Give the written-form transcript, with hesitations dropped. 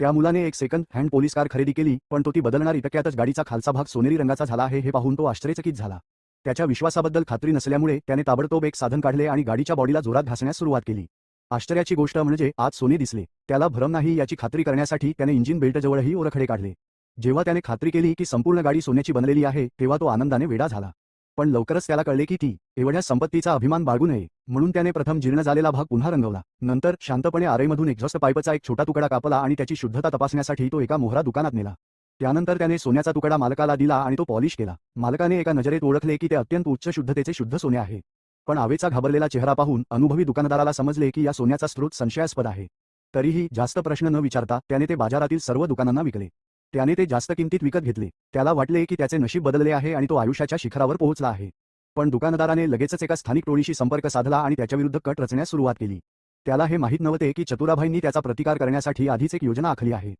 त्या मुलाने एक सेकंड हँड पोलीस कार खरेदी केली, पण तो ती बदलणार इतक्यातच गाडीचा खालचा भाग सोनेरी रंगाचा झाला आहे हे पाहून तो आश्चर्यचकित झाला. त्याच्या विश्वासाबद्दल खात्री नसल्यामुळे त्याने ताबडतोब एक साधन काढले आणि गाडीच्या बॉडीला जोरात घासण्यास सुरुवात केली. आश्चर्याची गोष्ट म्हणजे आज सोने दिसले. त्याला भरम नाही याची खात्री करण्यासाठी त्याने इंजिन बेल्टजवळही ओरखडे काढले. जेव्हा त्याने खात्री केली की संपूर्ण गाडी सोन्याची बनलेली आहे, तेव्हा तो आनंदाने वेडा झाला. पण लवकरच त्याला कळले की ती एवढ्या संपत्तीचा अभिमान बाळगू नये, म्हणून त्याने प्रथम जीर्ण झालेला भाग पुन्हा रंगवला. नंतर शांतपणे आरईमधून एक्झॉस्ट पाईपचा एक छोटा तुकडा कापला आणि त्याची शुद्धता तपासण्यासाठी तो एका मोहरा दुकानात नेला. त्यानंतर त्याने सोन्याचा तुकडा मालकाला दिला आणि तो पॉलिश केला. मालकाने एका नजरेत ओळखले की ते अत्यंत उच्च शुद्धतेचे शुद्ध सोने आहे. पण आवेचा घाबरलेला चेहरा पाहून अनुभवी दुकानदाराला समजले की या सोन्याचा स्रोत संशयास्पद आहे. तरीही जास्त प्रश्न न विचारता त्याने ते बाजारातील सर्व दुकानांना विकले. त्याने ते जास्त किमतीत विकत घेतले. त्याला वाटले की त्याचे नशीब बदलले आहे आणि तो आयुष्याच्या शिखरावर पोहोचला आहे. पण दुकानदाराने लगेचच एका स्थानिक टोळीशी संपर्क साधला आणि त्याच्याविरुद्ध कट रचण्यास सुरुवात केली. त्याला हे माहीत नव्हते की चतुराभाईंनी त्याचा प्रतिकार करण्यासाठी आधीच एक योजना आखली आहे.